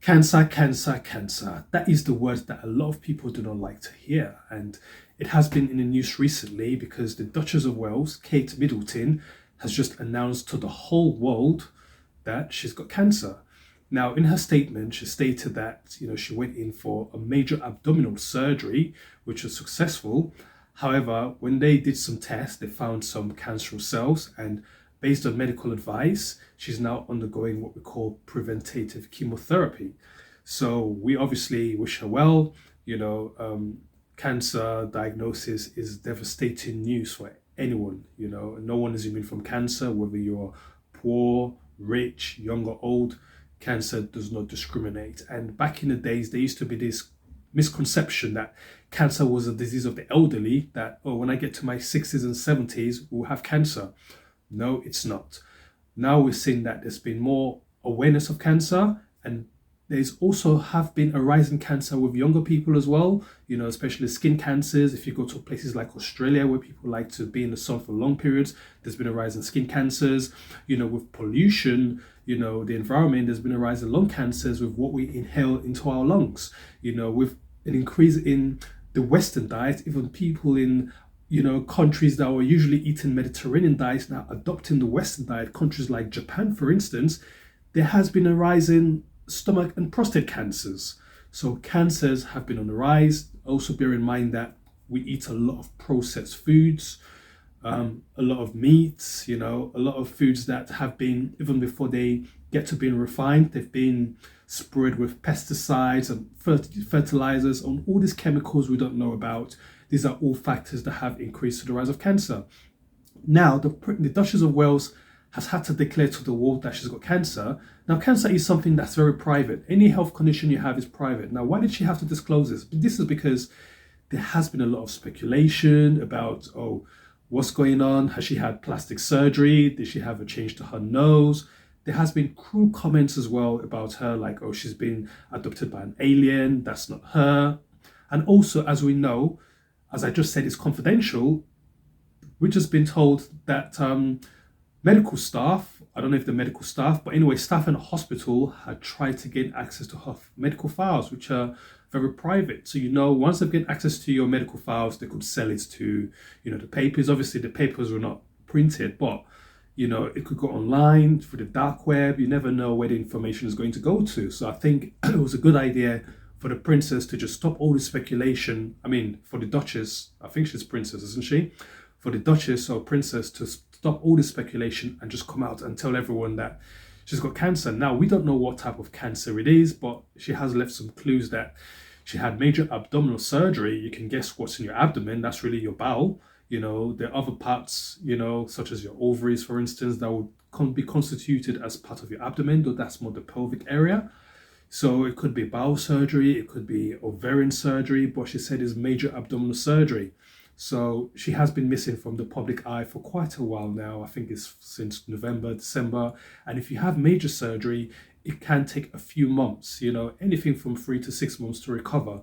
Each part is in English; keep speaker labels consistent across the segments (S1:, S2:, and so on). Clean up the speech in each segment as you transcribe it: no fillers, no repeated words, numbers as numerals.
S1: Cancer, cancer, cancer. That is the word that a lot of people do not like to hear. And it has been in the news recently because the Duchess of Wales, Kate Middleton, has just announced to the whole world that she's got cancer. Now, in her statement, she stated that, she went in for a major abdominal surgery, which was successful. However, when they did some tests, they found some cancerous cells, and based on medical advice, she's now undergoing what we call preventative chemotherapy. So we obviously wish her well. Cancer diagnosis is devastating news for anyone. No one is immune from cancer, whether you're poor, rich, young or old. Cancer does not discriminate. And back in the days, there used to be this misconception that cancer was a disease of the elderly, that, when I get to my 60s and 70s, we'll have cancer. No, it's not. Now we're seeing that there's been more awareness of cancer, and there's also have been a rise in cancer with younger people as well, especially skin cancers. If you go to places like Australia where people like to be in the sun for long periods, there's been a rise in skin cancers. With pollution, the environment, there's been a rise in lung cancers with what we inhale into our lungs. With an increase in the Western diet, even people in countries that were usually eating Mediterranean diets now adopting the Western diet, countries like Japan, for instance, there has been a rise in stomach and prostate cancers. So cancers have been on the rise. Also bear in mind that we eat a lot of processed foods, a lot of meats, a lot of foods that have been, even before they get to being refined, they've been sprayed with pesticides and fertilizers and all these chemicals we don't know about. These are all factors that have increased to the rise of cancer. Now, the Duchess of Wales has had to declare to the world that she's got cancer. Now, cancer is something that's very private. Any health condition you have is private. Now, why did she have to disclose this? This is because there has been a lot of speculation about, what's going on? Has she had plastic surgery? Did she have a change to her nose? There has been cruel comments as well about her, like, she's been adopted by an alien. That's not her. And also, as we know, as I just said, it's confidential. We've just been told that medical staff, I don't know if the medical staff, but anyway, staff in a hospital had tried to gain access to her medical files, which are very private. So, once they get access to your medical files, they could sell it to, the papers. Obviously, the papers were not printed, but, it could go online through the dark web. You never know where the information is going to go to. So I think it was a good idea for the princess to just stop all the speculation. I mean, for the Duchess, I think she's princess, isn't she? For the Duchess or princess to stop all the speculation and just come out and tell everyone that she's got cancer. Now, we don't know what type of cancer it is, but she has left some clues that she had major abdominal surgery. You can guess what's in your abdomen. That's really your bowel. There are other parts, such as your ovaries, for instance, that would be constituted as part of your abdomen, though that's more the pelvic area. So it could be bowel surgery, it could be ovarian surgery, but she said it's major abdominal surgery. So she has been missing from the public eye for quite a while now. I think it's since November, December. And if you have major surgery, it can take a few months, anything from 3 to 6 months to recover,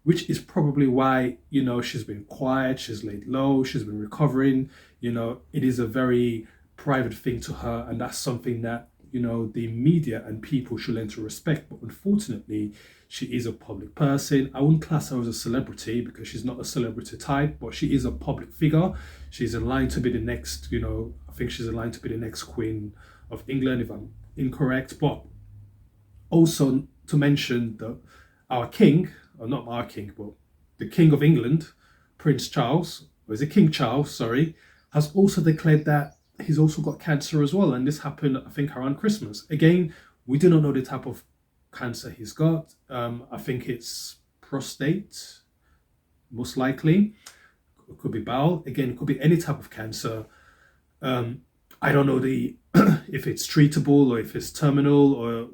S1: which is probably why, she's been quiet, she's laid low, she's been recovering. It is a very private thing to her, and that's something that, the media and people should learn to respect. But unfortunately, she is a public person. I wouldn't class her as a celebrity because she's not a celebrity type, but she is a public figure. She's in line to be the next, I think she's in line to be the next Queen of England, if I'm incorrect. But also to mention that our king, or not our king, but the King of England, Prince Charles, or is it King Charles, sorry, has also declared that he's also got cancer as well. And this happened, I think, around Christmas. Again, we do not know the type of cancer he's got. I think it's prostate, most likely. It could be bowel. Again, it could be any type of cancer. I don't know if it's treatable or if it's terminal or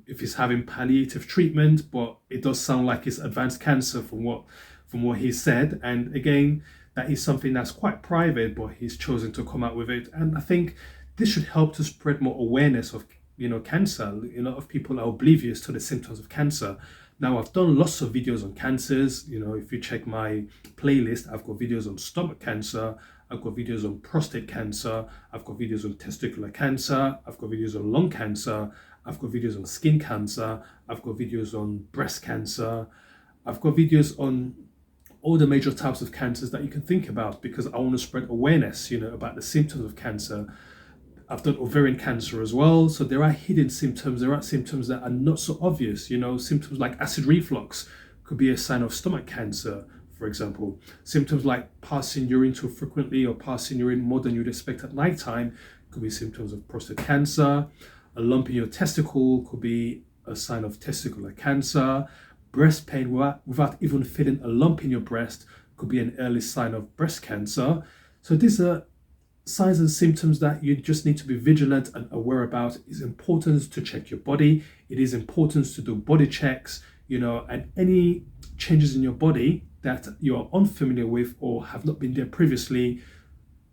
S1: if he's having palliative treatment, but it does sound like it's advanced cancer from what he said. And again, that is something that's quite private, but he's chosen to come out with it. And I think this should help to spread more awareness of, cancer. A lot of people are oblivious to the symptoms of cancer. Now, I've done lots of videos on cancers. If you check my playlist, I've got videos on stomach cancer, I've got videos on prostate cancer, I've got videos on testicular cancer, I've got videos on lung cancer, I've got videos on skin cancer. I've got videos on breast cancer. I've got videos on all the major types of cancers that you can think about, because I want to spread awareness, about the symptoms of cancer. I've done ovarian cancer as well. So there are hidden symptoms. There are symptoms that are not so obvious. Symptoms like acid reflux could be a sign of stomach cancer, for example. Symptoms like passing urine too frequently or passing urine more than you'd expect at nighttime could be symptoms of prostate cancer. A lump in your testicle could be a sign of testicular cancer. Breast pain without even feeling a lump in your breast could be an early sign of breast cancer. So these are signs and symptoms that you just need to be vigilant and aware about. It's important to check your body. It is important to do body checks, and any changes in your body that you are unfamiliar with or have not been there previously,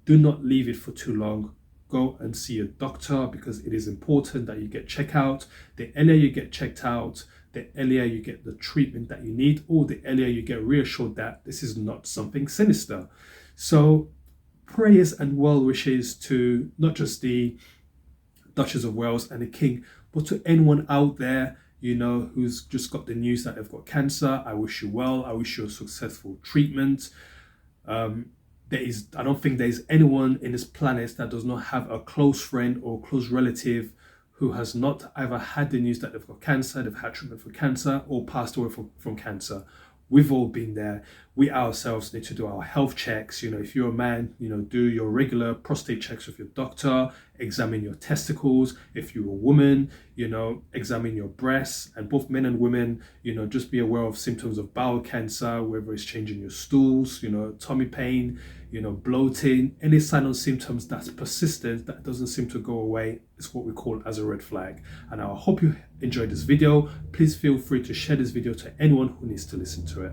S1: do not leave it for too long. Go and see a doctor, because it is important that you get checked out. The earlier you get checked out, the earlier you get the treatment that you need, or the earlier you get reassured that this is not something sinister. So prayers and well wishes to not just the Duchess of Wales and the King, but to anyone out there, who's just got the news that they've got cancer. I wish you well. I wish you a successful treatment. I don't think there is anyone in this planet that does not have a close friend or close relative who has not either had the news that they've got cancer, they've had treatment for cancer, or passed away from cancer. We've all been there. We ourselves need to do our health checks. If you're a man, do your regular prostate checks with your doctor, examine your testicles. If you're a woman, examine your breasts. And both men and women, just be aware of symptoms of bowel cancer, whether it's changing your stools, tummy pain, bloating, any sign or symptoms that's persistent, that doesn't seem to go away, is what we call as a red flag. And I hope you enjoyed this video. Please feel free to share this video to anyone who needs to listen to it.